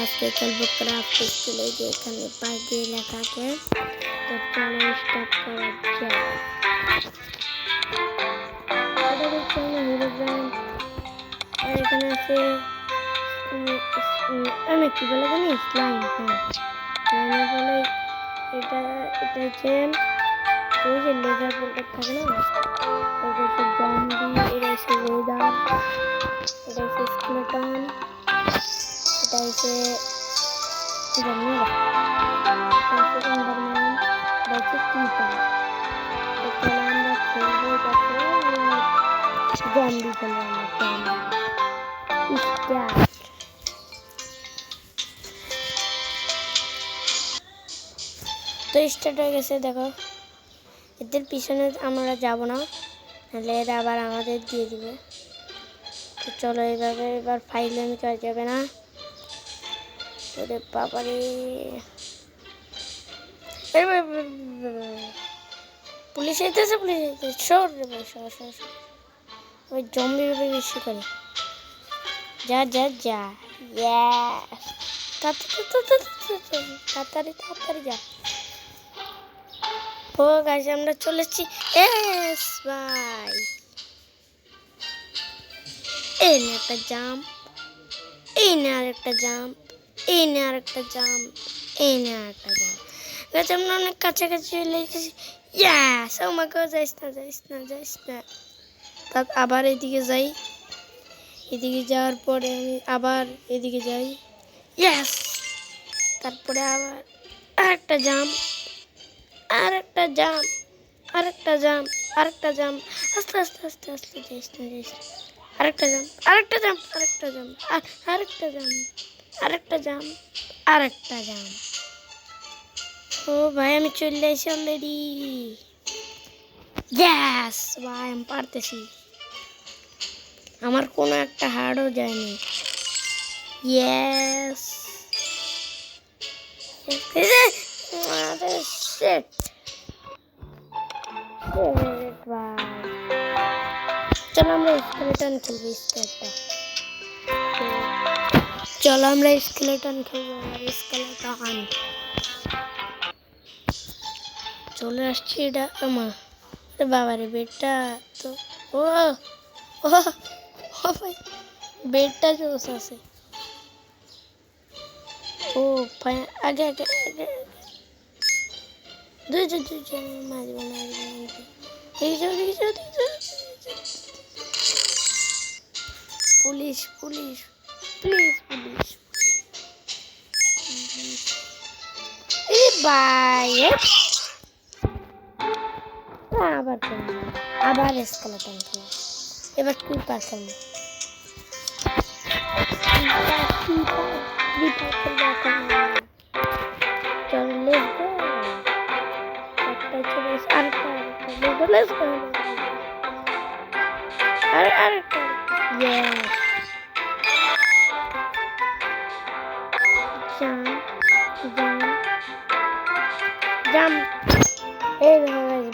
আজকে খেলবো ক্রাফট স্কুলে, যে এখানে পাশ দিয়ে লেখা আছে। তো চলো স্টার্ট করা যাক। এটা দেখছি আমরা হিরো ব্র্যান্ড, আর এখানে আছে কি বলে জানি স্লাইম। হ্যাঁ বলে এটা হচ্ছে ওই যে লেজার পোল্টার থাকে না, ওটা হচ্ছে জম্বি, এটা হচ্ছে ওয়েদার, এটা হচ্ছে স্কেলেটন, এটা হচ্ছে এন্ডারম্যান, এটা হচ্ছে ক্রিপার। তো চলো আমরা খেলবো এটাকে, জম্বি খেলবো আমরা। স্টার্ট। তো স্টার্ট হয়ে গেছে, দেখো এদের পিছনে আমরা যাব না, নাহলে এরা আবার আমাদের দিয়ে দিবে। তো চলো এইভাবে এবার ফাইজলামি করা যাবে না। ওরে বাবারে, পুলিশ এসেছে, সর রে ভাই, সর। ওই জম্বির উপরে বেশি করে যা তাড়াতাড়ি যা। ও গাইস, আমরা চলেছি। এস ভাই, এই না একটা জাম্প, এই না আরেকটা জাম্প, এই না আরেকটা জাম্প, এই না আরেকটা জাম্প। গাইস আমরা অনেক কাছাকাছি চলে এসেছি। ইয়াস, ও মা গড, যাইস না। তারপর আবার এদিকে যাই, এদিকে যাওয়ার পরে আমি আবার এদিকে যাই। ইয়াস, তারপরে আবার আরেকটা জাম্প, আরেকটা জাম্প, আস্তে যাইস না। আরেকটা জাম্প, আরেকটা জাম্প। ও ভাই, আমি চলে আসি অলরেডি। ইয়েস ভাই, আমি পারতেছি। আমার কোনো একটা হাড়ও যায়নি। ইয়েস, চলো আমরা স্কেলেটন খেলবো। চলে আসছি। এটা আমার বাবারে বেডটা তো, ও ভাই, বেডটা জোস আছে। ও ভাই, আগে মারব না। পুলিশ প্লিজ, এই ভাই আবার স্কেলেটন খেলা। এবার ক্রিপার খেলবো।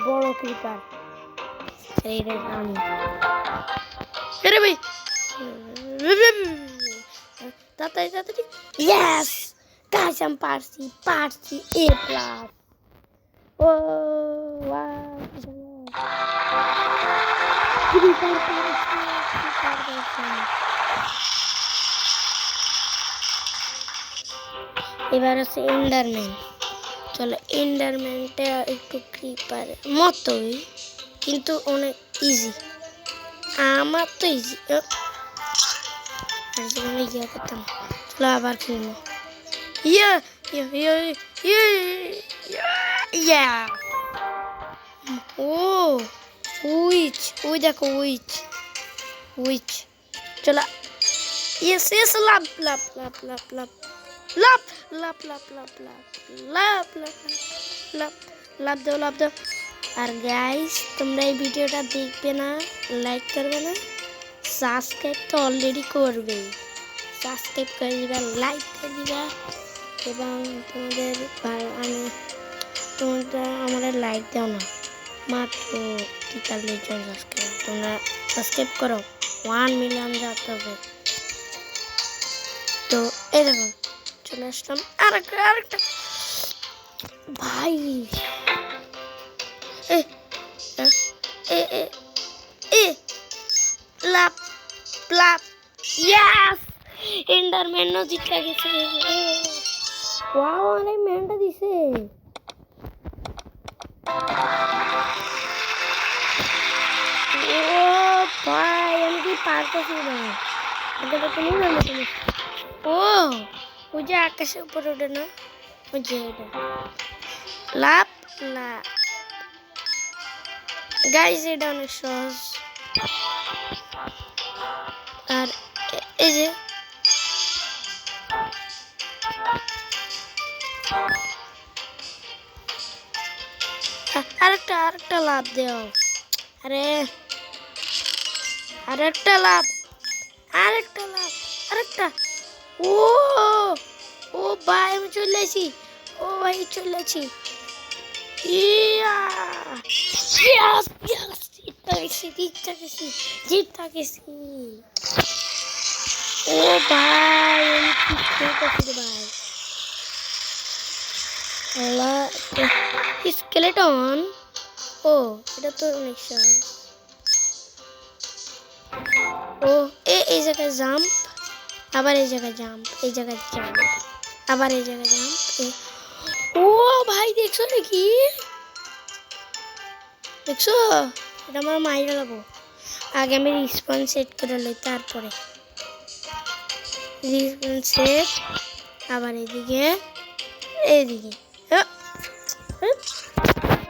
বড় ক্রিপার, তাড়াতাড়ি। ইয়েস গাইস, আমি পারছি। এ প্লাস। ও এবার আছে এন্ডারম্যান। চলো এন্ডারম্যানটা একটু ক্রিপার মতোই, কিন্তু অনেক ইজি। আমার তো ইজি, করতাম। চলো আবার খেলবো। ও উইচ, ওই দেখো উইচ। চলো, ইয়েস, লাভ দাও। আর গাইস, তোমরা এই ভিডিওটা দেখবে না, লাইক করবে না, সাবস্ক্রাইব তো অলরেডি করবে। সাবস্ক্রাইব করে দিবা, লাইক করে দিবা, এবং তোমরা আমাদের লাইক দাও না, মাত্র 43 জন সাবস্ক্রাইব। তোমরা সাবস্ক্রাইব করো, 1 মিলিয়ন যেতে হবে। তো এই দেখো, চলে আসলাম আরেকটা ভাই এ এ এ এ লাপ লাপ ইয়াস এন্ডারম্যান নো জিতে গেছে ওয়াও অনেক ম্যানটা দিছে ও ভাই আমি কি পারতেছি না এটা তো নিয়ে যাবো তুমি ও ওই যে আকাশের উপর ওঠে না ওই যে ওটা লাপ লাপ গাইস এটা অনেক সহজ আর এই যে আরেকটা লাভ দেও আরে আরেকটা লাভ আরেকটা ও ও ভাই আমি চলে আসি ও ভাই চলে আসি ইয়াস জিততে গেছি ও ভাই আমি কি খেলতেছি ভাই স্কেলেটন ও এটা তো অনেক সহজ ও এই জায়গায় জাম্প আবার এই জায়গায় জাম্প এই জায়গায় জাম্প আবার এই জায়গায় জাম্প ও ভাই দেখছো নাকি দেখছো এটা আমার মাইরা লাবো আগে আমি রিসপন্স সেট করে লই তারপরে রিসপন্স সেট আবার এইদিকে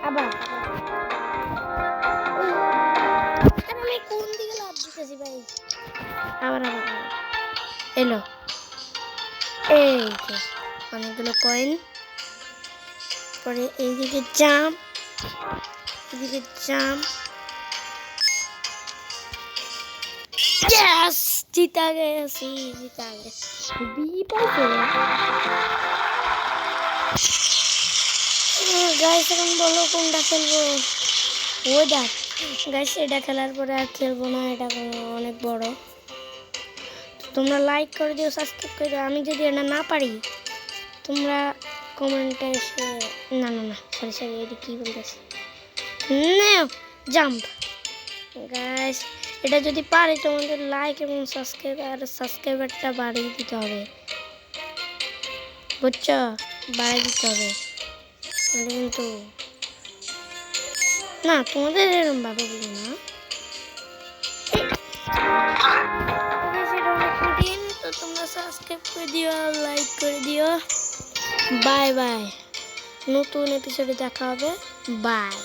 আবার আমি কোন দিকে লাভ দিতেছি ভাই আবার এলো এই যে অনেকগুলো কয়েন পরে এইদিকে জাম্প এদিকে জাম্প ইয়েস জিতা গেছি বি পাইছে গাইস এখন বলো কোনটা খেলবো ও দেখ গাইস এটা খেলার পরে আর খেলবো না এটা অনেক বড় তোমরা লাইক করে দিও সাবস্ক্রাইব করে দিও আমি যদি এটা না পারি তোমরা কমেন্টে এসে না সরি এটা কি বলতেছি জাম্প গাইস এটা যদি পারি তোমাদের লাইক এবং সাবস্ক্রাইবারটা বাড়িয়ে দিতে হবে বুঝছো বাড়িয়ে দিতে হবে কিন্তু না তোমাদের এরকম ভাবে বলি না তো তোমরা সাবস্ক্রাইব করে দিও আর লাইক করে দিও বাই বাই নতুন এপিসোডে দেখা হবে বাই